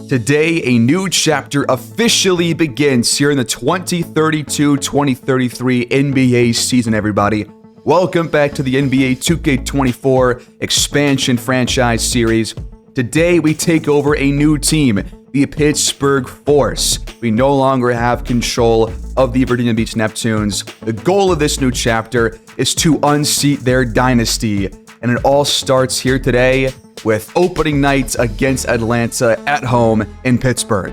Today, a new chapter officially begins here in the 2032-2033 NBA season, everybody. Welcome back to the NBA 2K24 expansion franchise series. Today, we take over a new team, the Pittsburgh Force. We no longer have control of the Virginia Beach Neptunes. The goal of this new chapter is to unseat their dynasty, and it all starts here today with opening night against Atlanta at home in Pittsburgh.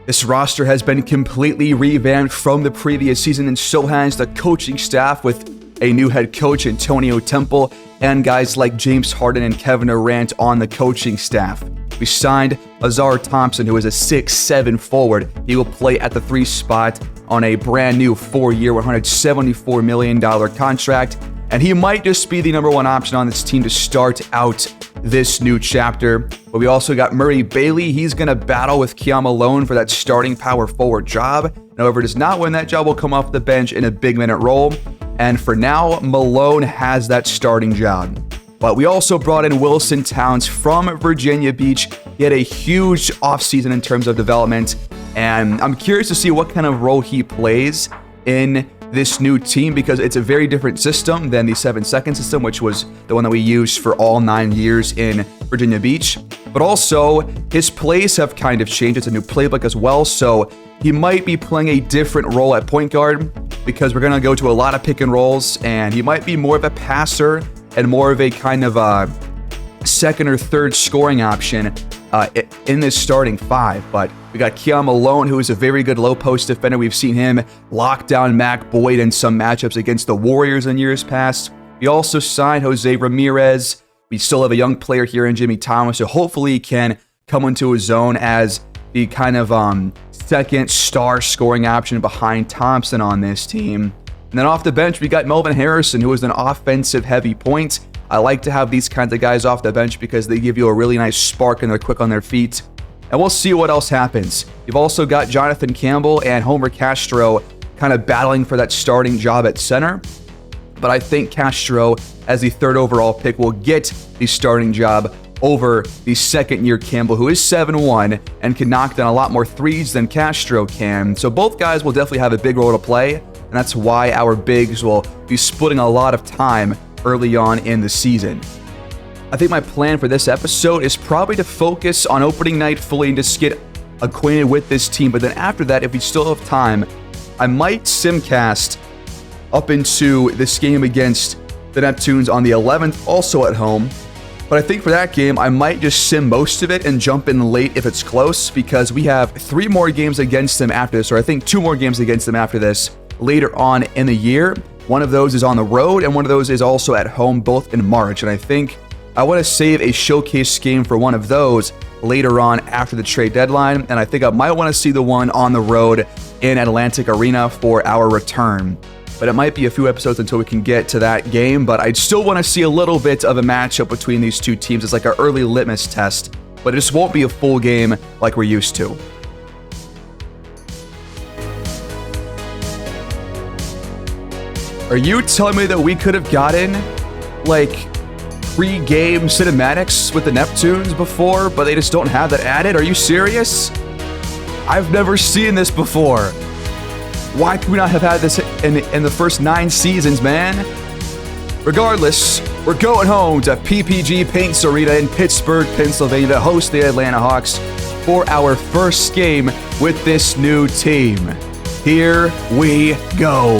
This roster has been completely revamped from the previous season, and so has the coaching staff with a new head coach, Antonio Temple, and guys like James Harden and Kevin Durant on the coaching staff. We signed Ausar Thompson, who is a 6'7" forward. He will play at the 3 spot on a brand new 4-year, $174 million contract, and he might just be the number 1 option on this team to start out this new chapter. But we also got Murray Bailey. He's going to battle with Keon Malone for that starting power forward job. However, does not win that job, will come off the bench in a big minute role. And for now, Malone has that starting job. But we also brought in Wilson Towns from Virginia Beach. He had a huge offseason in terms of development, and I'm curious to see what kind of role he plays in this new team, because it's a very different system than the 7-second system, which was the one that we used for all 9 years in Virginia Beach. But also, his plays have kind of changed. It's a new playbook as well, so he might be playing a different role at point guard, because we're going to go to a lot of pick and rolls, and he might be more of a passer and more of a kind of second or third scoring option in this starting 5. But we got Keon Malone, who is a very good low post defender. We've seen him lock down Mac Boyd in some matchups against the Warriors in years past. We also signed Jose Ramirez. We still have a young player here in Jimmy Thomas, so hopefully he can come into his zone as the kind of second star scoring option behind Thompson on this team. And then off the bench, we got Melvin Harrison, who is an offensive heavy point. I like to have these kinds of guys off the bench because they give you a really nice spark and they're quick on their feet. And we'll see what else happens. You've also got Jonathan Campbell and Homer Castro kind of battling for that starting job at center. But I think Castro, as the 3rd overall pick, will get the starting job over the second-year Campbell, who is 7'1" and can knock down a lot more threes than Castro can. So both guys will definitely have a big role to play, and that's why our bigs will be splitting a lot of time early on in the season. I think my plan for this episode is probably to focus on opening night fully and just get acquainted with this team. But then after that, if we still have time, I might simcast up into this game against the Neptunes on the 11th, also at home. But I think for that game, I might just sim most of it and jump in late if it's close, because we have 3 more games against them after this, or I think 2 more games against them after this later on in the year. One of those is on the road, and one of those is also at home, both in March. And I think I want to save a showcase game for one of those later on after the trade deadline, and I think I might want to see the one on the road in Atlantic Arena for our return. But it might be a few episodes until we can get to that game, but I'd still want to see a little bit of a matchup between these two teams. It's like our early litmus test, but it just won't be a full game like we're used to. Are you telling me that we could have gotten, like, pre-game cinematics with the Neptunes before, but they just don't have that added? Are you serious? I've never seen this before. Why could we not have had this in the first 9 seasons, man? Regardless, we're going home to PPG Paints Arena in Pittsburgh, Pennsylvania to host the Atlanta Hawks for our first game with this new team. Here we go.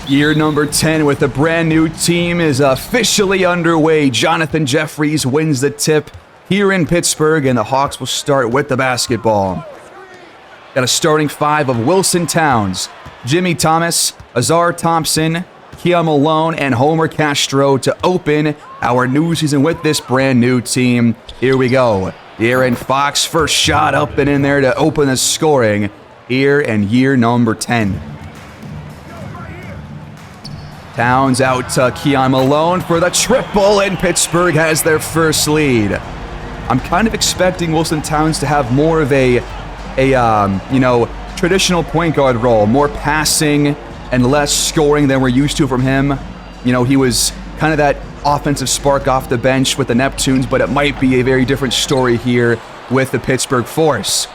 Year number 10 with a brand new team is officially underway. Jonathan Jeffries wins the tip here in Pittsburgh, and the Hawks will start with the basketball. Got a starting 5 of Wilson Towns, Jimmy Thomas, Ausar Thompson, Keon Malone, and Homer Castro to open our new season with this brand new team. Here we go. De'Aaron Fox, first shot up and in there to open the scoring here in year number 10. Towns out to Keon Malone for the triple, and Pittsburgh has their first lead. I'm kind of expecting Wilson Towns to have more of a traditional point guard role, more passing and less scoring than we're used to from him. He was kind of that offensive spark off the bench with the Neptunes, but it might be a very different story here with the Pittsburgh Force.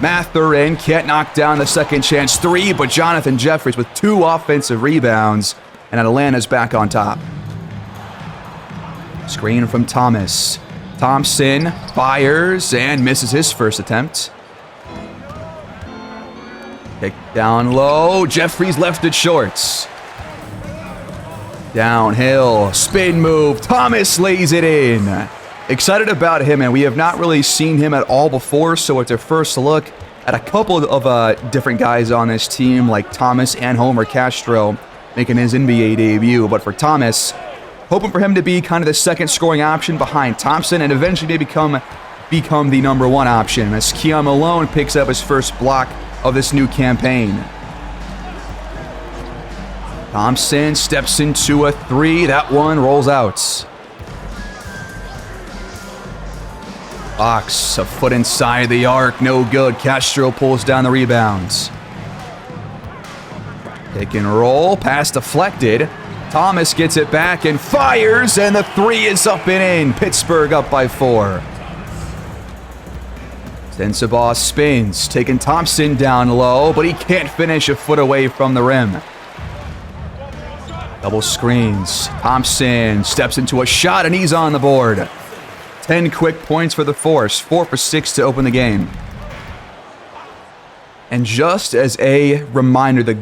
Mathurin can't knock down the second chance three, but Jonathan Jeffries with 2 offensive rebounds, and Atlanta's back on top. Screen from Thomas. Thompson fires and misses his first attempt. Kick down low. Jeffries left it short. Downhill. Spin move. Thomas lays it in. Excited about him, and we have not really seen him at all before, so it's our first look at a couple of different guys on this team, like Thomas and Homer Castro making his NBA debut. But for Thomas, hoping for him to be kind of the second scoring option behind Thompson and eventually maybe become the number 1 option as Keon Malone picks up his first block of this new campaign. Thompson steps into a 3. That one rolls out. Fox, a foot inside the arc, no good. Castro pulls down the rebounds. Pick and roll, pass deflected. Thomas gets it back and fires, and the 3 is up and in. Pittsburgh up by 4. Sensabaugh spins, taking Thompson down low, but he can't finish, a foot away from the rim. Double screens. Thompson steps into a shot, and he's on the board. 10 quick points for the Force, 4 for 6 to open the game. And just as a reminder, the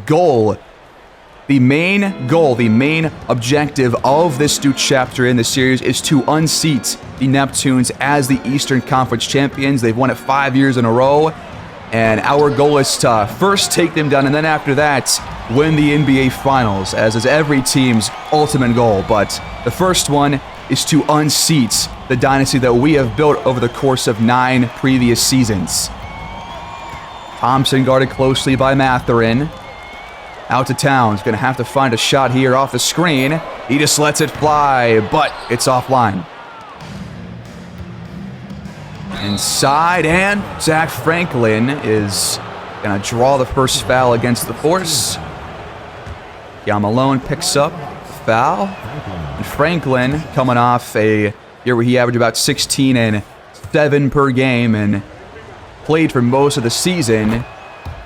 main objective of this new chapter in the series is to unseat the Neptunes as the Eastern Conference champions. They've won it 5 years in a row, and our goal is to first take them down, and then after that, win the NBA Finals, as is every team's ultimate goal. But the first one is to unseat the dynasty that we have built over the course of 9 previous seasons. Thompson guarded closely by Mathurin. Out to Towns, going to have to find a shot here off the screen. He just lets it fly, but it's offline. Inside, and Zach Franklin is going to draw the first foul against the Force. Yeah, Malone picks up the foul. And Franklin coming off a year where he averaged about 16 and 7 per game and played for most of the season.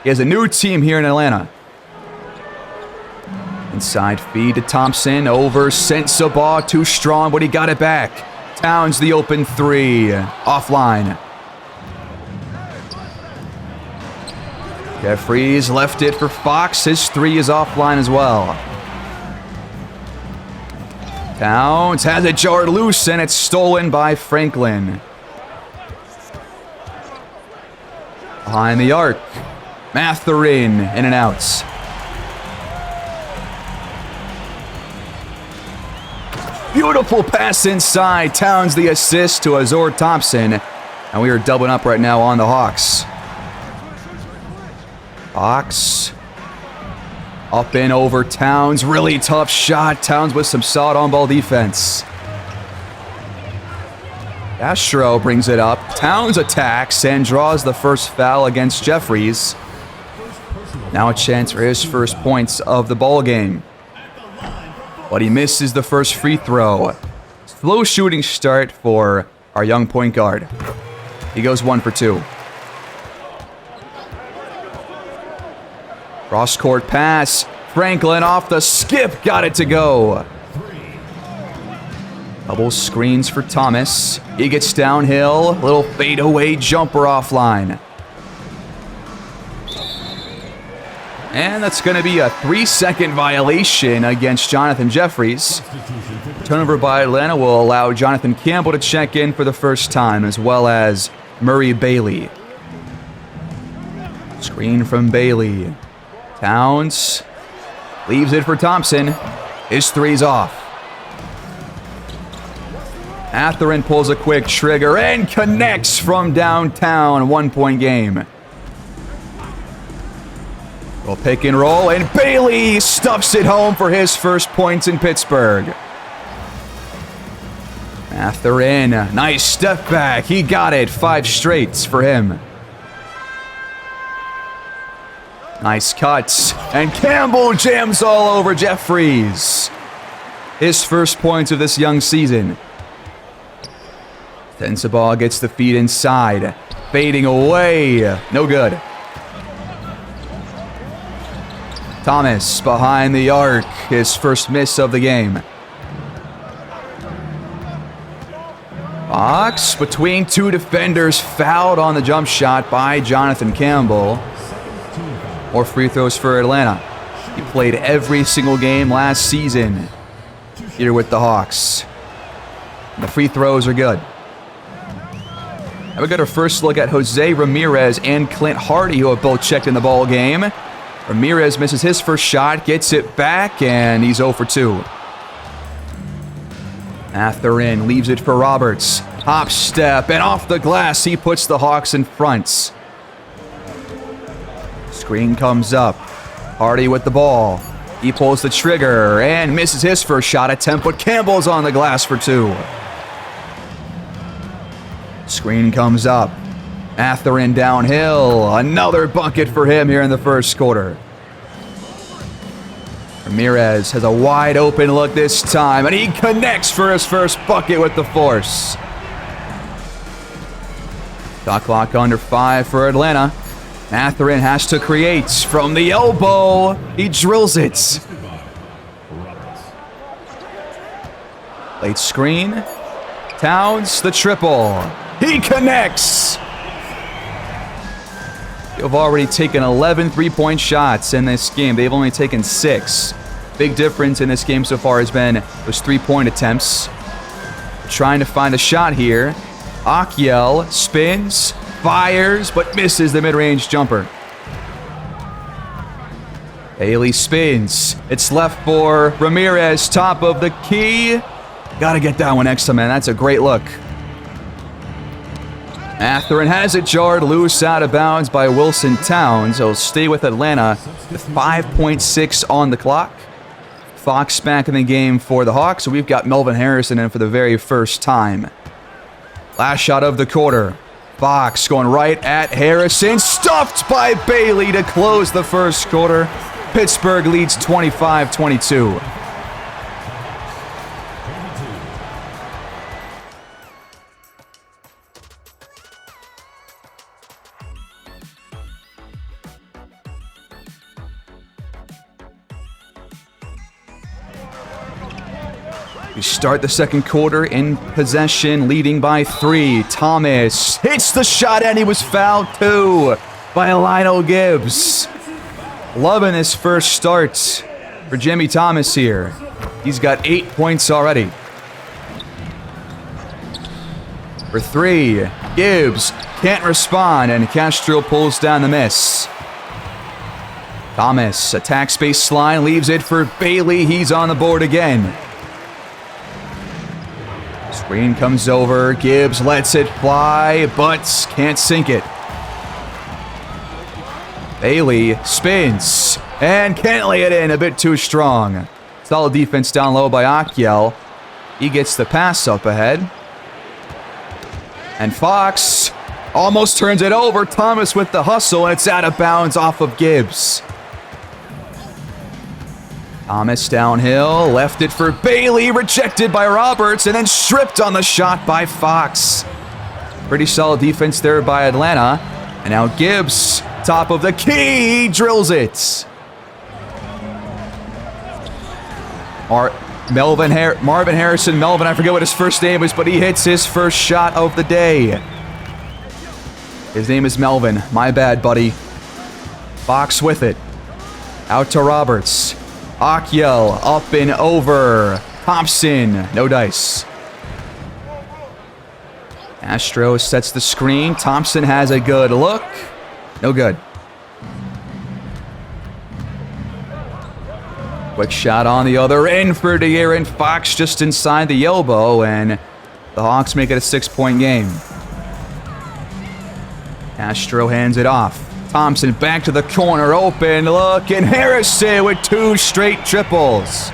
He has a new team here in Atlanta. Inside feed to Thompson, over Sensabaugh, too strong, but he got it back. Towns the open 3, offline. Jeffries left it for Fox, his 3 is offline as well. Towns has it jarred loose, and it's stolen by Franklin. Behind the arc, Mathurin in and out. Beautiful pass inside. Towns the assist to Azor Thompson. And we are doubling up right now on the Hawks. Fox. Up and over Towns. Really tough shot. Towns with some solid on-ball defense. Castro brings it up. Towns attacks and draws the first foul against Jeffries. Now a chance for his first points of the ball game. But he misses the first free throw. Slow shooting start for our young point guard. He goes 1 for 2. Cross-court pass. Franklin off the skip. Got it to go. Double screens for Thomas. He gets downhill. Little fadeaway jumper offline. And that's going to be a 3-second violation against Jonathan Jeffries. Turnover by Atlanta will allow Jonathan Campbell to check in for the first time, as well as Murray Bailey. Screen from Bailey. Towns leaves it for Thompson. His 3's off. Mathurin pulls a quick trigger and connects from downtown. 1-point game. Well, pick and roll, and Bailey stuffs it home for his first points in Pittsburgh. Mathurin, nice step back. He got it. 5 straights for him. Nice cuts, and Campbell jams all over Jeffries. His first points of this young season. Sensabaugh gets the feed inside. Fading away. No good. Thomas behind the arc. His first miss of the game. Fox between 2 defenders. Fouled on the jump shot by Jonathan Campbell. More free throws for Atlanta. He played every single game last season here with the Hawks. The free throws are good. Now we got our first look at Jose Ramirez and Clint Hardy, who have both checked in the ball game. Ramirez misses his first shot, gets it back, and he's 0 for 2. Mathurin leaves it for Roberts. Hop step, and off the glass, he puts the Hawks in front. Screen comes up. Hardy with the ball. He pulls the trigger and misses his first shot attempt, but Campbell's on the glass for 2. Screen comes up. Mathurin downhill. Another bucket for him here in the first quarter. Ramirez has a wide open look this time, and he connects for his first bucket with the Force. Shot clock under 5 for Atlanta. Mathurin has to create from the elbow. He drills it. Late screen. Towns, the triple. He connects. They've already taken 11 three-point shots in this game. They've only taken 6. Big difference in this game so far has been those 3-point attempts. Trying to find a shot here. Akyel spins, fires, but misses the mid-range jumper. Bailey spins. It's left for Ramirez, top of the key. Gotta get that one next time, man. That's a great look. Mathurin has it jarred loose out of bounds by Wilson Towns. He'll stay with Atlanta with 5.6 on the clock. Fox back in the game for the Hawks. So we've got Melvin Harrison in for the very first time. Last shot of the quarter. Fox going right at Harrison. Stuffed by Bailey to close the first quarter. Pittsburgh leads 25-22. We start the second quarter in possession, leading by 3. Thomas hits the shot, and he was fouled too by Lionel Gibbs. Loving his first start for Jimmy Thomas here. He's got 8 points already. For 3, Gibbs can't respond, and Castro pulls down the miss. Thomas attacks baseline, leaves it for Bailey. He's on the board again. Screen comes over. Gibbs lets it fly, but can't sink it. Bailey spins and can't lay it in. A bit too strong. Solid defense down low by Akyel. He gets the pass up ahead. And Fox almost turns it over. Thomas with the hustle, and it's out of bounds off of Gibbs. Thomas downhill, left it for Bailey, rejected by Roberts, and then stripped on the shot by Fox. Pretty solid defense there by Atlanta. And now Gibbs, top of the key, drills it. Marvin Harrison, I forget what his first name is, but he hits his first shot of the day. His name is Melvin. My bad, buddy. Fox with it. Out to Roberts. Akyel up and over. Thompson, no dice. Castro sets the screen. Thompson has a good look. No good. Quick shot on the other end for De'Aaron Fox just inside the elbow, and The Hawks make it a 6-point game. Castro hands it off. Thompson back to the corner, open look, and Harrison with 2 straight triples.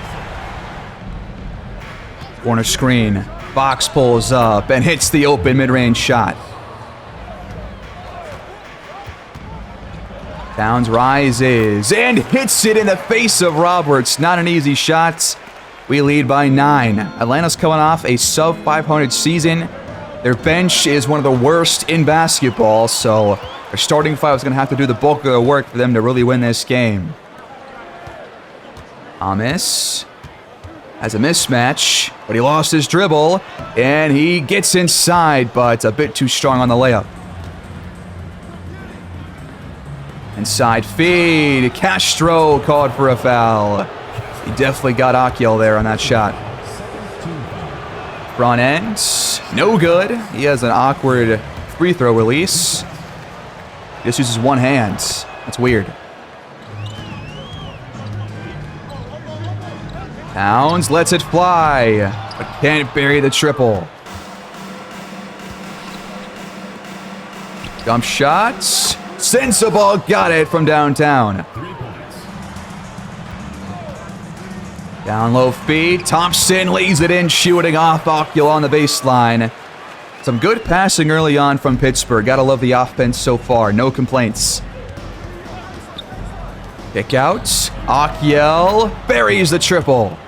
Corner screen. Fox pulls up and hits the open mid-range shot. Towns rises and hits it in the face of Roberts. Not an easy shot. We lead by 9. Atlanta's coming off a sub-500 season. Their bench is one of the worst in basketball, so their starting five is going to have to do the bulk of the work for them to really win this game. Thomas has a mismatch, but he lost his dribble, and he gets inside, but a bit too strong on the layup. Inside feed. Castro called for a foul. He definitely got Akiel there on that shot. Front end. No good. He has an awkward free throw release. He just uses one hand. That's weird. Towns lets it fly, but can't bury the triple. Jump shots. Sensible got it from downtown. Down low feed. Thompson lays it in, shooting off Akiel on the baseline. Some good passing early on from Pittsburgh. Gotta love the offense so far. No complaints. Kick out. Akiel buries the triple.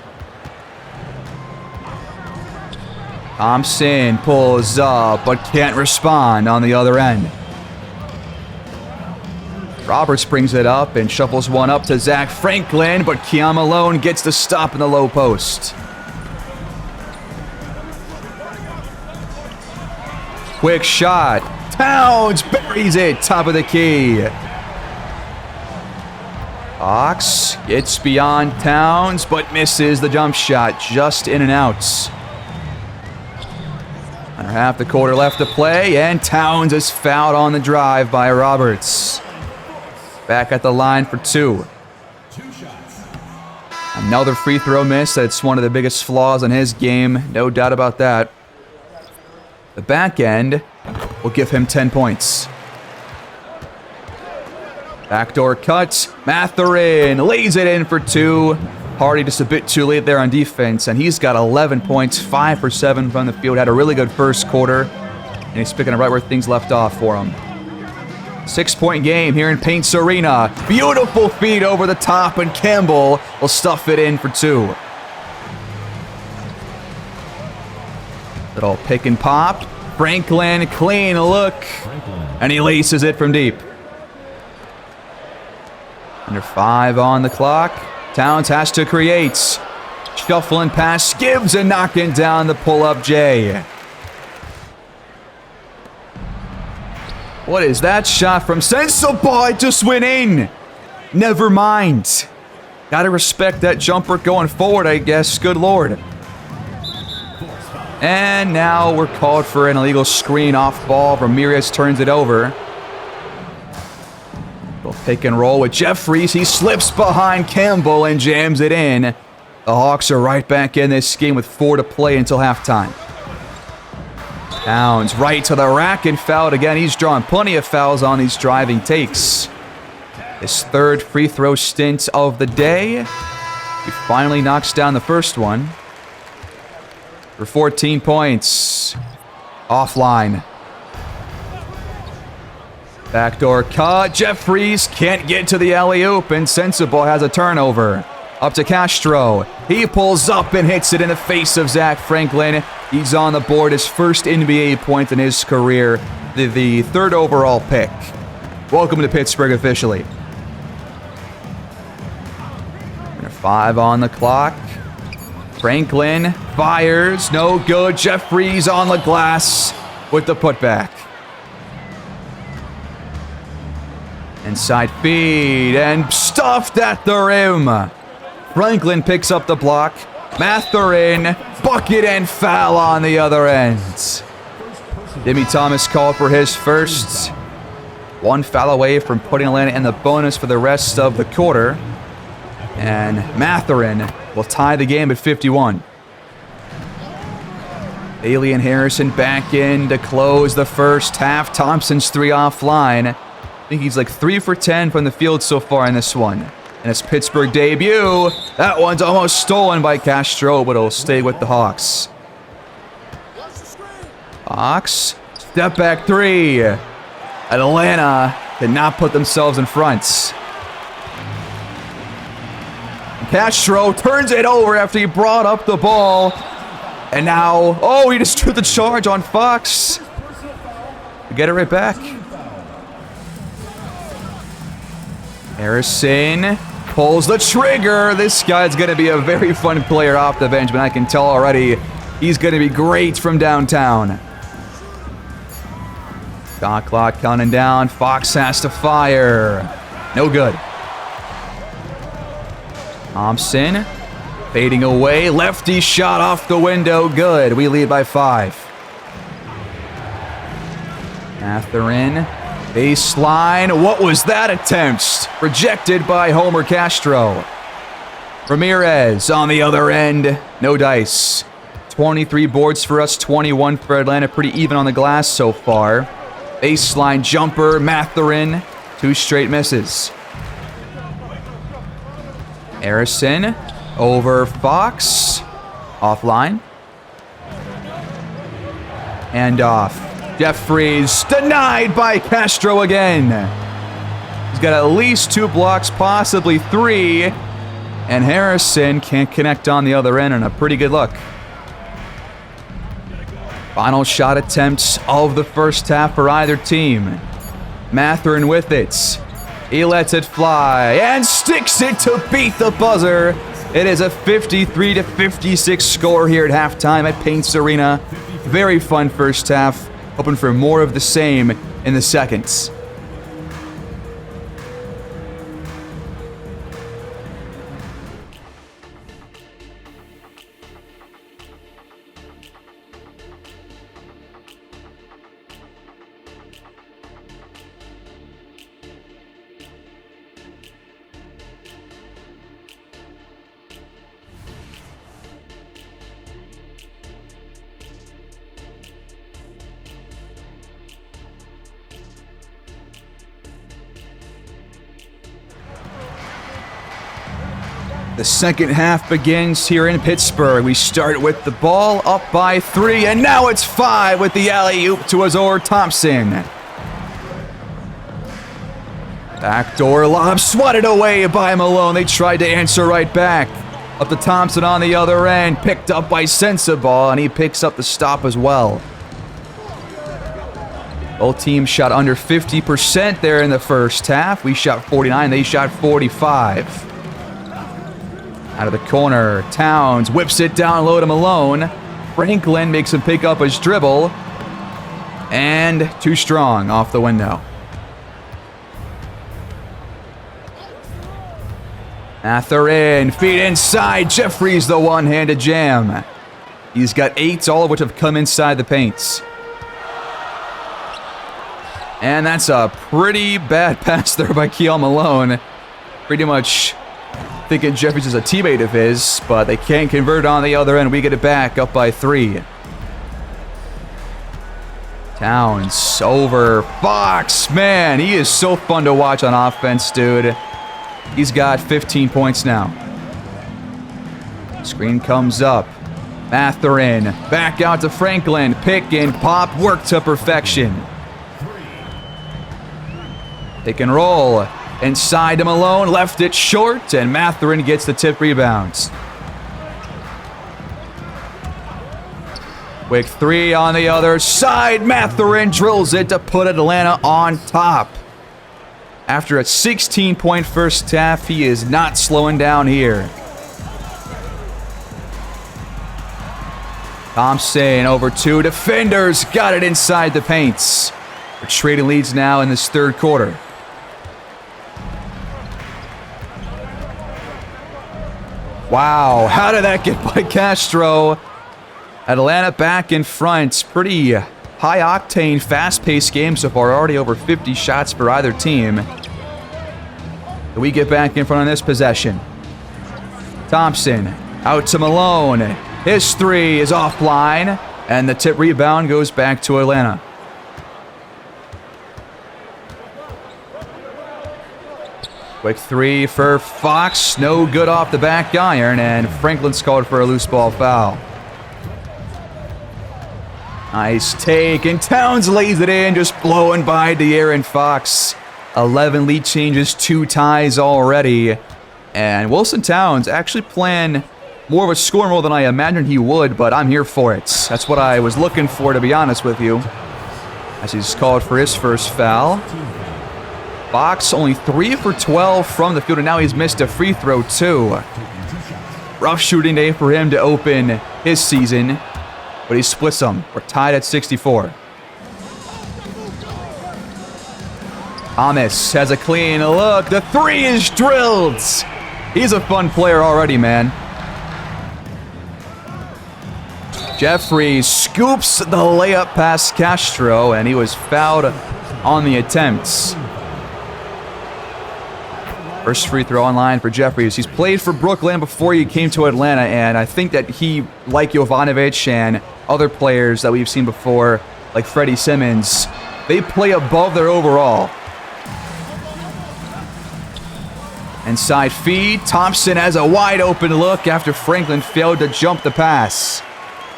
Thompson pulls up, but can't respond on the other end. Roberts brings it up and shuffles one up to Zach Franklin, but Keon Malone gets the stop in the low post. Quick shot. Towns buries it, top of the key. Fox gets beyond Towns, but misses the jump shot, just in and out. Under half the quarter left to play, and Towns is fouled on the drive by Roberts. Back at the line for 2. Another free throw miss. That's one of the biggest flaws in his game. No doubt about that. The back end will give him 10 points. Backdoor cut. Mathurin lays it in for 2. Hardy just a bit too late there on defense, and he's got 11 points, 5 for 7 from the field. Had a really good first quarter, and he's picking up right where things left off for him. 6-point game here in Paints Arena. Beautiful feed over the top, and Campbell will stuff it in for 2. Little pick and pop. Franklin, clean look, and he laces it from deep. Under 5 on the clock. Towns has to create. Shuffling past Gibbs and knocking down the pull-up J. What is that shot from Sensible? It just went in. Never mind. Gotta respect that jumper going forward, I guess. Good Lord. And now we're called for an illegal screen off ball. Ramirez turns it over. Little pick and roll with Jeffries. He slips behind Campbell and jams it in. The Hawks are right back in this game with 4 to play until halftime. Towns right to the rack and fouled again. He's drawing plenty of fouls on these driving takes. His 3rd free throw stint of the day. He finally knocks down the first one. For 14 points. Offline. Backdoor cut. Jeffries can't get to the alley-oop, and Sensible has a turnover. Up to Castro. He pulls up and hits it in the face of Zach Franklin. He's on the board, his first NBA point in his career. The 3rd overall pick. Welcome to Pittsburgh officially. Under 5 on the clock. Franklin fires. No good. Jeffries on the glass with the putback. Inside feed and stuffed at the rim. Franklin picks up the block. Mathurin, bucket and foul on the other end. Jimmy Thomas called for his first. 1 foul away from putting Atlanta in the bonus for the rest of the quarter. And Mathurin will tie the game at 51. Bailey and Harrison back in to close the first half. Thompson's 3 offline. I think he's like 3 for 10 from the field so far in this one. And his Pittsburgh debut. That one's almost stolen by Castro, but it'll stay with the Hawks. Hawks, step back 3. Atlanta did not put themselves in front. Castro turns it over after he brought up the ball. And now, oh, he just threw the charge on Fox. Get it right back. Harrison pulls the trigger. This guy's going to be a very fun player off the bench, but I can tell already he's going to be great from downtown. Shot clock counting down. Fox has to fire. No good. Thompson fading away. Lefty shot off the window. Good. We lead by 5. Catherine. Baseline. What was that attempt? Rejected by Homer Castro. Ramirez on the other end. No dice. 23 boards for us. 21 for Atlanta. Pretty even on the glass so far. Baseline jumper. Mathurin. 2 straight misses. Harrison over Fox. Offline. And off. Jeffries denied by Castro again. He's got at least 2 blocks, possibly 3. And Harrison can't connect on the other end, and a pretty good look. Final shot attempts of the first half for either team. Mathurin with it. He lets it fly and sticks it to beat the buzzer. It is a 53-56 score here at halftime at Paints Arena. Very fun first half. Hoping for more of the same in the seconds. The second half begins here in Pittsburgh. We start with the ball up by 3, and now it's 5 with the alley-oop to Azor Thompson. Backdoor lob swatted away by Malone. They tried to answer right back. Up to Thompson on the other end, picked up by Sensabaugh, and he picks up the stop as well. Both teams shot under 50% there in the first half. We shot 49, they shot 45. Out of the corner, Towns whips it down low to Malone. Franklin makes him pick up his dribble. And too strong off the window. Mathurin, feet inside. Jeffries the one-handed jam. He's got 8, all of which have come inside the paints. And that's a pretty bad pass there by Keal Malone. Pretty much thinking Jeffries is a teammate of his, but they can't convert on the other end. We get it back up by 3. Towns over Fox. Man, he is so fun to watch on offense, dude. He's got 15 points now. Screen comes up. Mathurin back out to Franklin. Pick and pop, work to perfection. Pick and roll. Inside to Malone, left it short, and Mathurin gets the tip rebounds. Quick 3 on the other side. Mathurin drills it to put Atlanta on top. After a 16-point first half, he is not slowing down here. Thompson over 2 defenders. Got it inside the paints. We're trading leads now in this third quarter. Wow, how did that get by Castro? Atlanta back in front. Pretty high-octane, fast-paced game so far. Already over 50 shots for either team. We get back in front of this possession. Thompson out to Malone. His 3 is offline. And the tip rebound goes back to Atlanta. Quick three for Fox. No good off the back iron, and Franklin's called for a loose ball foul. Nice take, and Towns lays it in, just blowing by De'Aaron Fox. 11 lead changes, 2 ties already. And Wilson Towns actually playing more of a scoring role than I imagined he would, but I'm here for it. That's what I was looking for, to be honest with you. As he's called for his first foul. Fox only 3 for 12 from the field, and now he's missed a free throw too. Rough shooting day for him to open his season, but he splits them. We're tied at 64. Thomas has a clean look. The 3 is drilled. He's a fun player already, man. Jeffries scoops the layup past Castro, and he was fouled on the attempts. First free throw on line for Jeffries. He's played for Brooklyn before he came to Atlanta, and I think that he, like Jovanovic and other players that we've seen before, like Freddie Simmons, they play above their overall. Inside feed. Thompson has a wide open look after Franklin failed to jump the pass.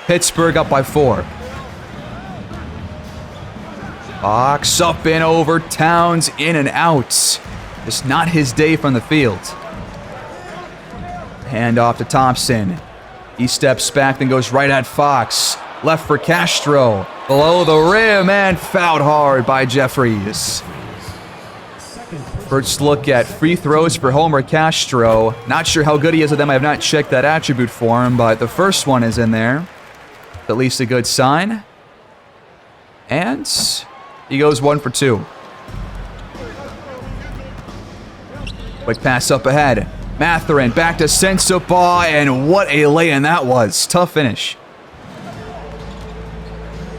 Pittsburgh up by 4. Fox up and over. Towns in and out. Just not his day from the field. Hand off to Thompson. He steps back, then goes right at Fox. Left for Castro. Below the rim and fouled hard by Jeffries. First look at free throws for Homer Castro. Not sure how good he is at them. I have not checked that attribute for him, but the first one is in there. At least a good sign. And he goes 1 for 2. Quick pass up ahead. Mathurin back to Sensabaugh, and what a lay-in that was. Tough finish.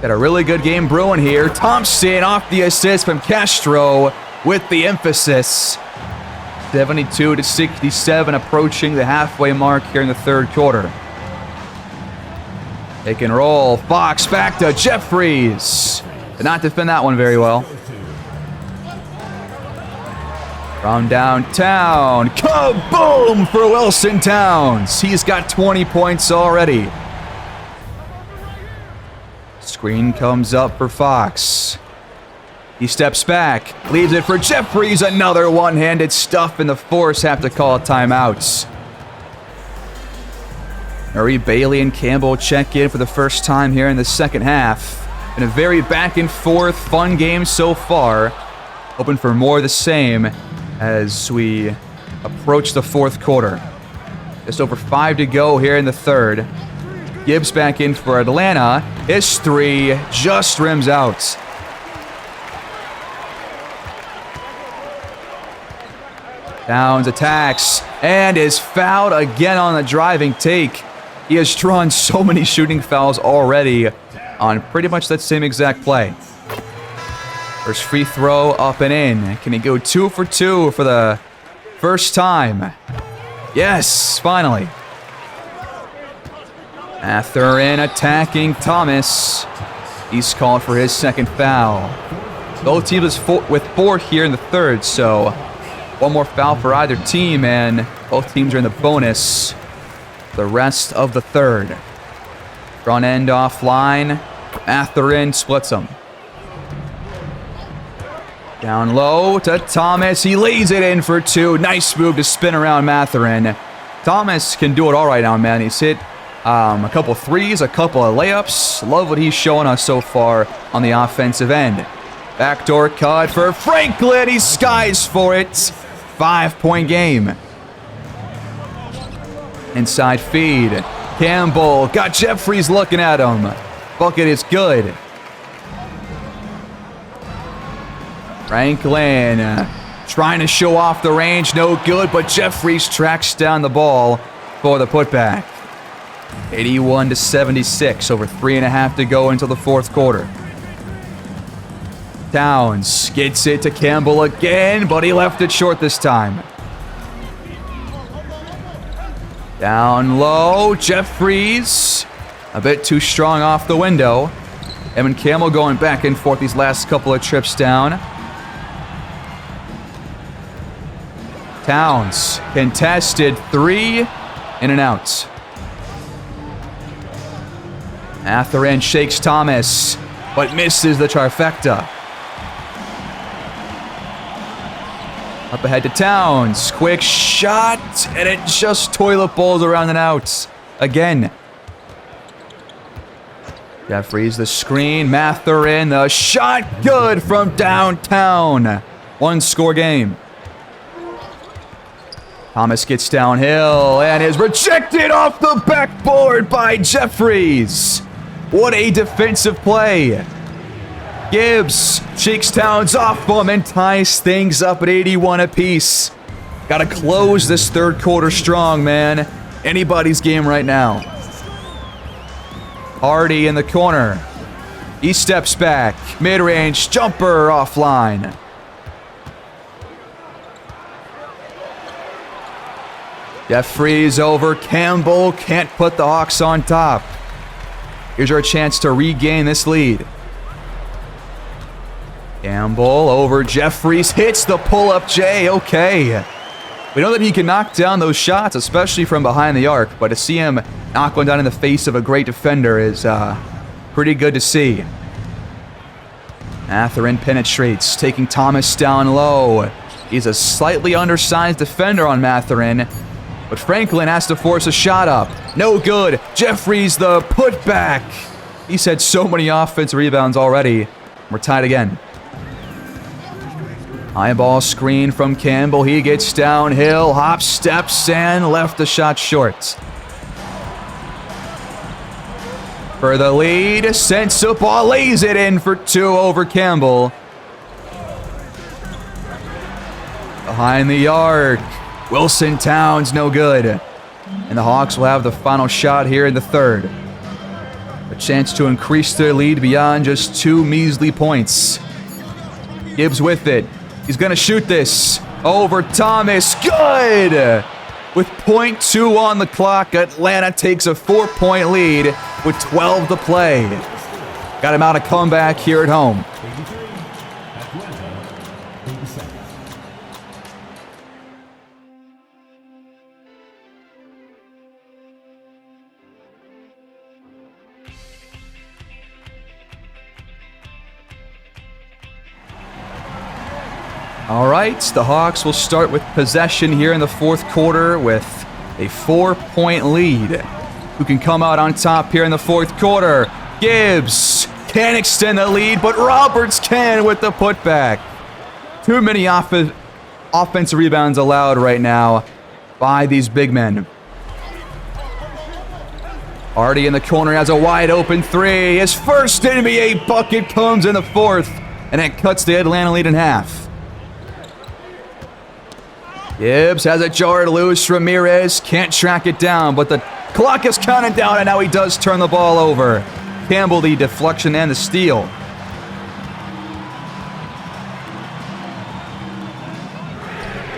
Got a really good game brewing here. Thompson off the assist from Castro with the emphasis. 72-67, approaching the halfway mark here in the third quarter. Pick and roll. Fox back to Jeffries. Did not defend that one very well. From downtown, kaboom for Wilson Towns. He's got 20 points already. Screen comes up for Fox. He steps back, leaves it for Jeffries. Another one-handed stuff, and the Force have to call timeouts. Murray, Bailey, and Campbell check in for the first time here in the second half. Been a very back-and-forth, fun game so far. Hoping for more of the same as we approach the fourth quarter. Just over 5 to go here in the third. Gibbs back in for Atlanta. His 3 just rims out. Towns attacks and is fouled again on the driving take. He has drawn so many shooting fouls already on pretty much that same exact play. First free throw up and in. Can he go 2 for 2 for the first time? Yes, finally. Mathurin attacking Thomas. He's called for his second foul. Both teams with 4 here in the third, so 1 more foul for either team, and both teams are in the bonus the rest of the third. Front end offline. Mathurin splits them. Down low to Thomas. He lays it in for 2. Nice move to spin around Mathurin. Thomas can do it all right now, man. He's hit a couple threes, a couple of layups. Love what he's showing us so far on the offensive end. Backdoor cut for Franklin. He skies for it. 5-point game. Inside feed. Campbell got Jeffries looking at him. Bucket is good. Franklin trying to show off the range. No good, but Jeffries tracks down the ball for the putback. 81-76. Over 3.5 to go until the fourth quarter. Towns gets it to Campbell again, but he left it short this time. Down low, Jeffries A bit too strong off the window. Evan Campbell going back and forth these last couple of trips down. Towns, contested 3, in and out. Mathurin shakes Thomas, but misses the trifecta. Up ahead to Towns. Quick shot, and it just toilet bowls around and out. Again. Jeffries the screen. Mathurin, the shot, good from downtown. 1-score game. Thomas gets downhill and is rejected off the backboard by Jeffries. What a defensive play. Gibbs shakes Towns off him and ties things up at 81 apiece. Got to close this third quarter strong, man. Anybody's game right now. Hardy in the corner. He steps back. Mid-range jumper offline. Jeffries over Campbell. Can't put the Hawks on top. Here's our chance to regain this lead. Campbell over Jeffries. Hits the pull-up J. Okay. We know that he can knock down those shots, especially from behind the arc. But to see him knock one down in the face of a great defender is pretty good to see. Mathurin penetrates, taking Thomas down low. He's a slightly undersized defender on Mathurin. But Franklin has to force a shot up. No good. Jeffries the putback. He's had so many offensive rebounds already. We're tied again. High ball screen from Campbell. He gets downhill, hops, steps, and left the shot short. For the lead, Sensabaugh lays it in for 2 over Campbell. Behind the arc. Wilson Towns, no good. And the Hawks will have the final shot here in the third. A chance to increase their lead beyond just 2 measly points. Gibbs with it. He's going to shoot this. Over Thomas. Good! With .2 on the clock, Atlanta takes a 4-point lead with 12 to play. Got him out a comeback here at home. All right, the Hawks will start with possession here in the fourth quarter with a 4-point lead. Who can come out on top here in the fourth quarter? Gibbs can't extend the lead, but Roberts can with the putback. Too many offensive rebounds allowed right now by these big men. Hardy in the corner has a wide open 3. His first NBA bucket comes in the fourth, and it cuts the Atlanta lead in half. Gibbs has it jarred loose. Ramirez can't track it down, but the clock is counting down, and now he does turn the ball over. Campbell the deflection and the steal.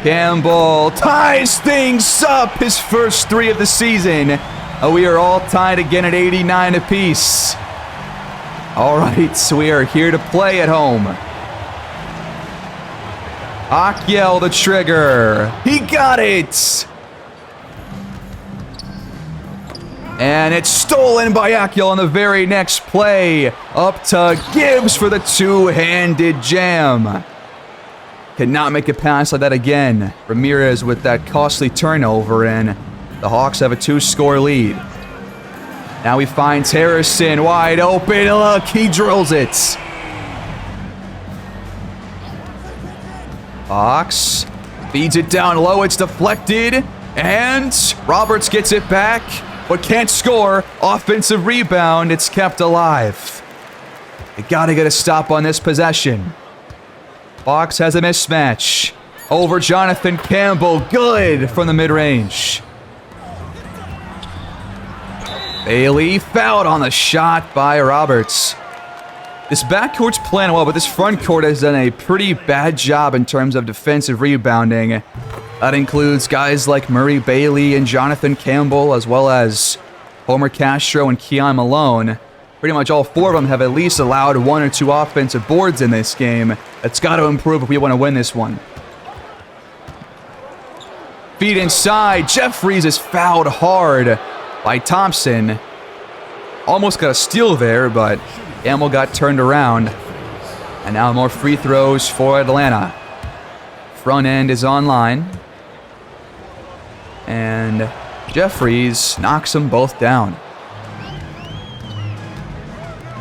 Campbell ties things up. His first 3 of the season. We are all tied again at 89 apiece. All right, so we are here to play at home. Akyel the trigger. He got it. And it's stolen by Akyel on the very next play. Up to Gibbs for the 2-handed jam. Cannot make a pass like that again. Ramirez with that costly turnover, and the Hawks have a 2-score lead. Now he finds Harrison wide open. Look, he drills it. Hawks feeds it down low. It's deflected. And Roberts gets it back, but can't score. Offensive rebound. It's kept alive. They got to get a stop on this possession. Hawks has a mismatch. Over Jonathan Campbell. Good from the mid-range. Bailey fouled on the shot by Roberts. This backcourt's playing well, but this front court has done a pretty bad job in terms of defensive rebounding. That includes guys like Murray Bailey and Jonathan Campbell, as well as Homer Castro and Keon Malone. Pretty much all four of them have at least allowed 1 or 2 offensive boards in this game. That's got to improve if we want to win this one. Feed inside. Jeffries is fouled hard by Thompson. Almost got a steal there, but Gamble got turned around. And now more free throws for Atlanta. Front end is online. And Jeffries knocks them both down.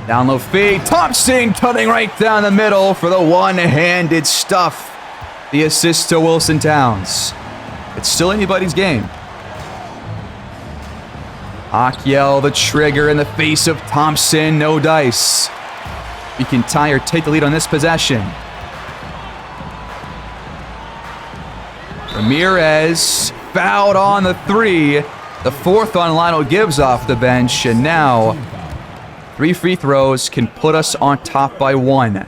Down low feed. Thompson cutting right down the middle for the one-handed stuff. The assist to Wilson Towns. It's still anybody's game. Akyel, the trigger in the face of Thompson. No dice. You can tie or take the lead on this possession. Ramirez fouled on the 3. The 4th on Lionel Gibbs off the bench. And now 3 free throws can put us on top by 1.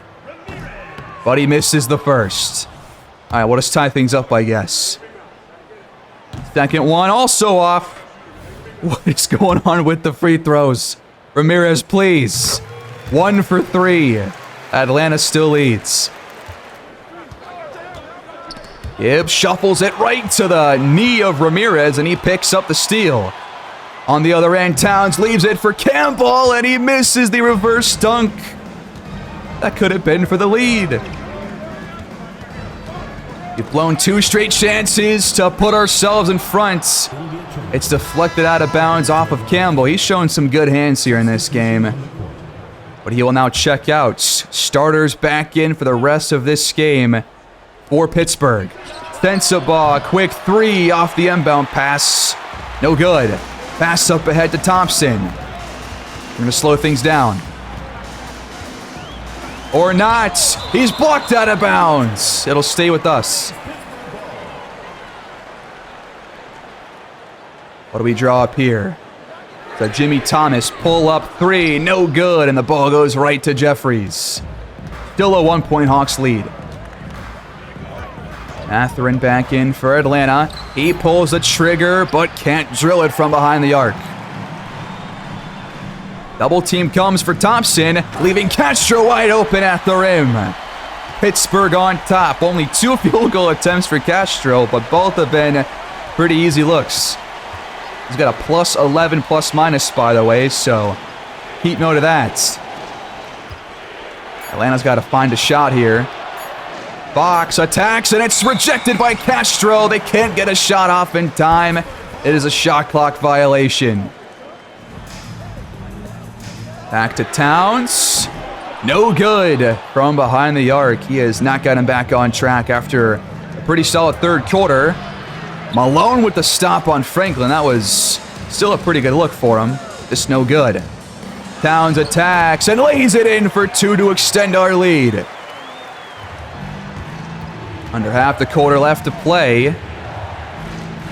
But he misses the first. All right, we'll just tie things up, I guess. Second one also off. What is going on with the free throws? Ramirez, please. 1 for 3. Atlanta still leads. Gibbs shuffles it right to the knee of Ramirez, and he picks up the steal. On the other end, Towns leaves it for Campbell, and he misses the reverse dunk. That could have been for the lead. We've blown 2 straight chances to put ourselves in front. It's deflected out of bounds off of Campbell. He's showing some good hands here in this game. But he will now check out. Starters back in for the rest of this game for Pittsburgh. Sensabaugh, quick 3 off the inbound pass. No good. Pass up ahead to Thompson. We're going to slow things down. Or not. He's blocked out of bounds. It'll stay with us. What do we draw up here? So Jimmy Thomas pull up 3. No good. And the ball goes right to Jeffries. Still a 1-point Hawks lead. Mathurin back in for Atlanta. He pulls the trigger, but can't drill it from behind the arc. Double team comes for Thompson, leaving Castro wide open at the rim. Pittsburgh on top. Only 2 field goal attempts for Castro, but both have been pretty easy looks. He's got a plus 11 plus minus, by the way, so keep note of that. Atlanta's got to find a shot here. Fox attacks, and it's rejected by Castro. They can't get a shot off in time. It is a shot clock violation. Back to Towns. No good from behind the arc. He has not gotten back on track after a pretty solid third quarter. Malone with the stop on Franklin. That was still a pretty good look for him. Just no good. Towns attacks and lays it in for 2 to extend our lead. Under half the quarter left to play.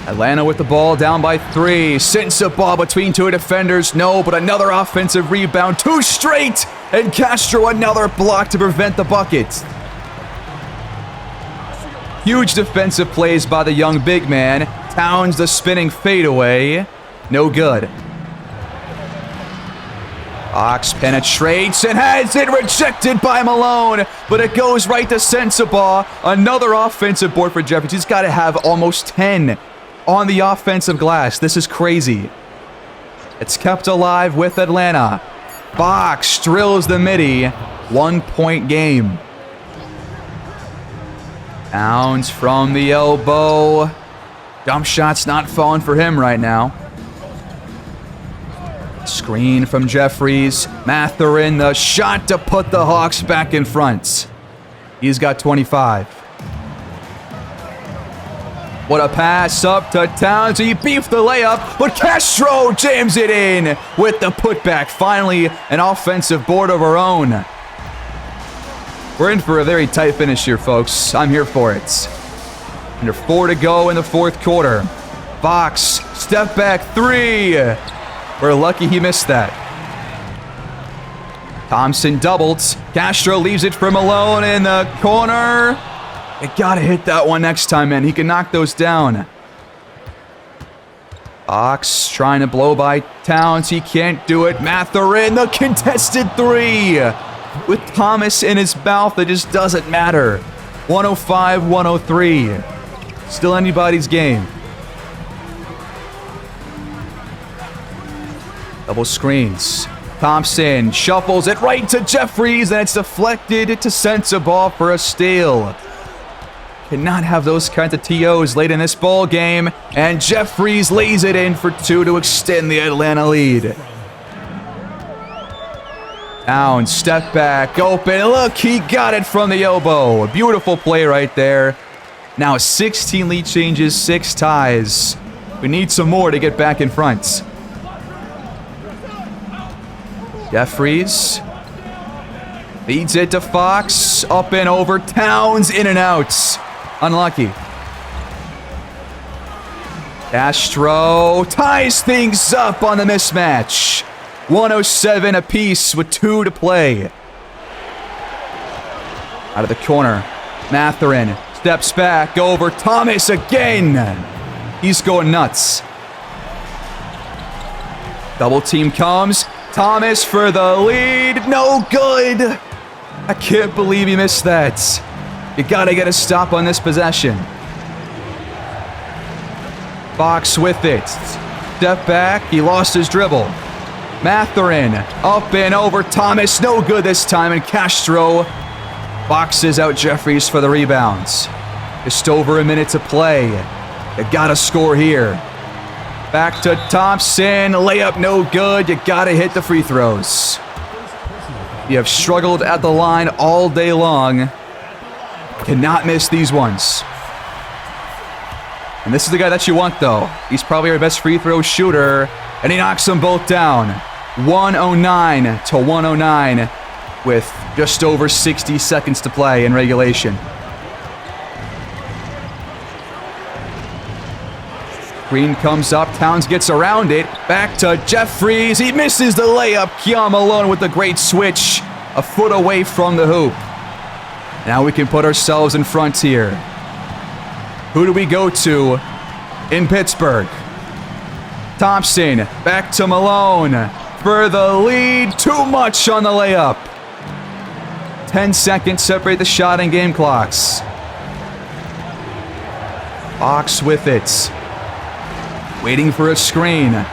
Atlanta with the ball down by 3. Sensabaugh between 2 defenders. No, but another offensive rebound. 2 straight. And Castro another block to prevent the bucket. Huge defensive plays by the young big man. Towns the spinning fadeaway. No good. Fox penetrates and has it rejected by Malone, but it goes right to Sensabaugh. Another offensive board for Jeffries. He's got to have almost 10 on the offensive glass. This is crazy. It's kept alive with Atlanta. Fox drills the midi. 1-point game. Towns from the elbow. Jump shot's not falling for him right now. Screen from Jeffries. Mathurin, the shot to put the Hawks back in front. He's got 25. What a pass up to Towns. He beefed the layup, but Castro jams it in with the putback. Finally, an offensive board of our own. We're in for a very tight finish here, folks. I'm here for it. Under 4 to go in the 4th quarter. Fox, step back 3. We're lucky he missed that. Thompson doubled. Castro leaves it for Malone in the corner. You gotta hit that one next time, man. He can knock those down. Fox trying to blow by Towns. He can't do it. Mathurin, the contested three. With Thomas in his mouth, it just doesn't matter. 105-103. Still anybody's game. Double screens. Thompson shuffles it right to Jeffries, and it's deflected to Sensa ball for a steal. Cannot have those kinds of TOs late in this ball game, and Jeffries lays it in for 2 to extend the Atlanta lead. Down, step back, open. Look, he got it from the elbow. A beautiful play right there. Now 16 lead changes, 6 ties. We need some more to get back in front. Jeffries feeds it to Fox. Up and over. Towns in and out. Unlucky. Castro ties things up on the mismatch. 107 apiece with 2 to play. Out of the corner. Mathurin steps back over Thomas again. He's going nuts. Double team comes. Thomas for the lead. No good. I can't believe he missed that. You gotta get a stop on this possession. Fox with it. Step back. He lost his dribble. Mathurin up and over Thomas. No good this time. And Castro boxes out Jeffries for the rebounds. Just over a minute to play. You gotta score here. Back to Thompson. Layup no good. You gotta hit the free throws. You have struggled at the line all day long. Cannot miss these ones. And this is the guy that you want, though. He's probably our best free throw shooter. And he knocks them both down. 109-109 with just over 60 seconds to play in regulation. Green comes up. Towns gets around it. Back to Jeffries. He misses the layup. Kiam alone with the great switch. A foot away from the hoop. Now we can put ourselves in front here. Who do we go to in Pittsburgh? Thompson. Back to Malone. For the lead. Too much on the layup. 10 seconds separate the shot and game clocks. Fox with it. Waiting for a screen.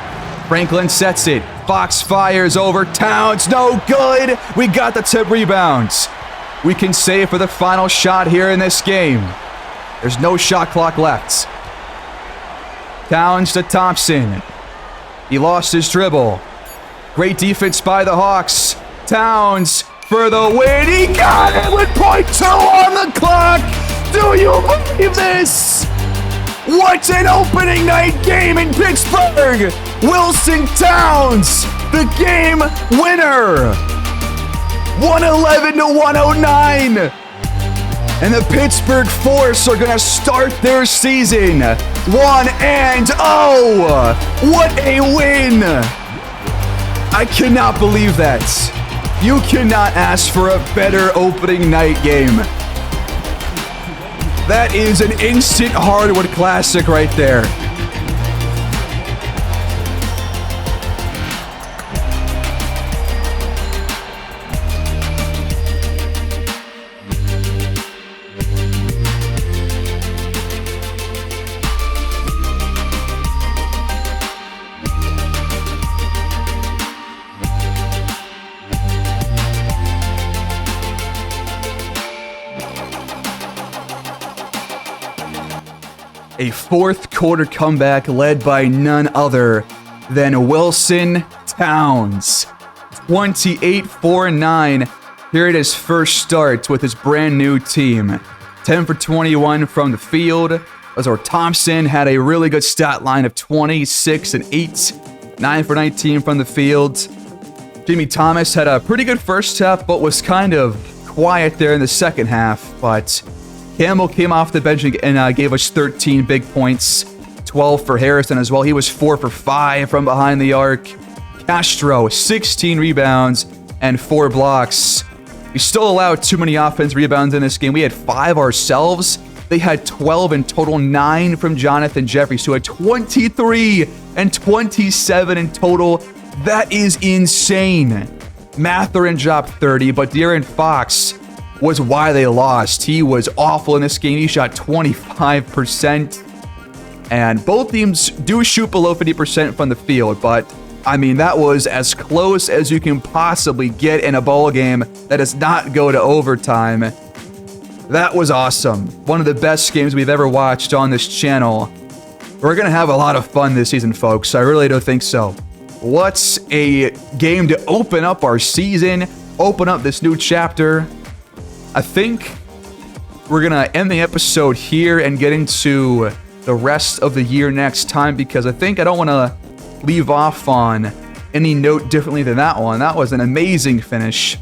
Franklin sets it. Fox fires over Towns. No good. We got the tip rebounds. We can save for the final shot here in this game. There's no shot clock left. Towns to Thompson. He lost his dribble. Great defense by the Hawks. Towns for the win. He got it with .2 on the clock. Do you believe this? What an opening night game in Pittsburgh! Wilson Towns, the game winner! 111-109! And the Pittsburgh Force are going to start their season 1-0! What a win! I cannot believe that. You cannot ask for a better opening night game. That is an instant hardwood classic right there. A fourth quarter comeback led by none other than Wilson Towns. 28-4-9 here at his first start with his brand new team. 10 for 21 from the field. As Thompson had a really good stat line of 26 and 8. 9 for 19 from the field. Jimmy Thomas had a pretty good first half, but was kind of quiet there in the second half. But Campbell came off the bench and gave us 13 big points. 12 for Harrison as well. He was 4 for 5 from behind the arc. Castro, 16 rebounds and 4 blocks. We still allowed too many offense rebounds in this game. We had 5 ourselves, They had 12 in total, 9 from Jonathan Jeffries, who had 23 and 27 in total. That is insane. Mathurin dropped 30, but De'Aaron Fox was why they lost. He was awful in this game. He shot 25%. And both teams do shoot below 50% from the field, but I mean, that was as close as you can possibly get in a ball game that does not go to overtime. That was awesome. One of the best games we've ever watched on this channel. We're going to have a lot of fun this season, folks. I really do think so. What's a game to open up our season, open up this new chapter. I think we're going to end the episode here and get into the rest of the year next time, because I think I don't want to leave off on any note differently than that one. That was an amazing finish.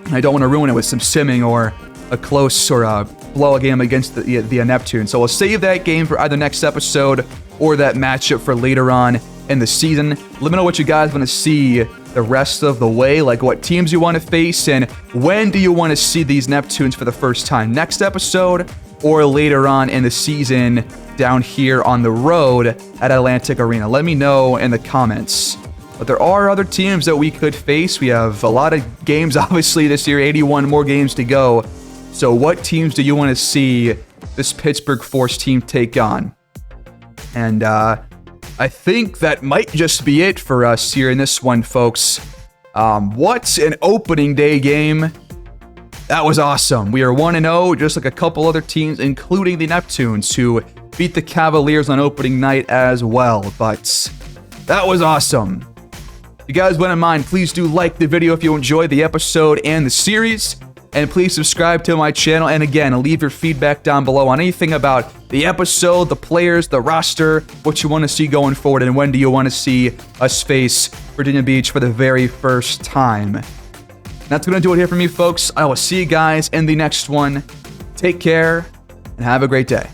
I don't want to ruin it with some simming or a close or a blowout game against the Neptunes. So we'll save that game for either next episode or that matchup for later on in the season. Let me know what you guys want to see the rest of the way, like what teams you want to face, and when do you want to see these Neptunes for the first time? Next episode or later on in the season down here on the road at Atlantic Arena? Let me know in the comments. But there are other teams that we could face. We have a lot of games, obviously, this year, 81 more games to go. So what teams do you want to see this Pittsburgh Force team take on? And I think that might just be it for us here in this one, folks. What's an opening day game? That was awesome. We are 1-0, just like a couple other teams, including the Neptunes, who beat the Cavaliers on opening night as well. But that was awesome. If you guys wouldn't mind, please do like the video if you enjoyed the episode and the series. And please subscribe to my channel. And again, leave your feedback down below on anything about the episode, the players, the roster, what you want to see going forward, and when do you want to see us face Virginia Beach for the very first time. That's going to do it here for me, folks. I will see you guys in the next one. Take care and have a great day.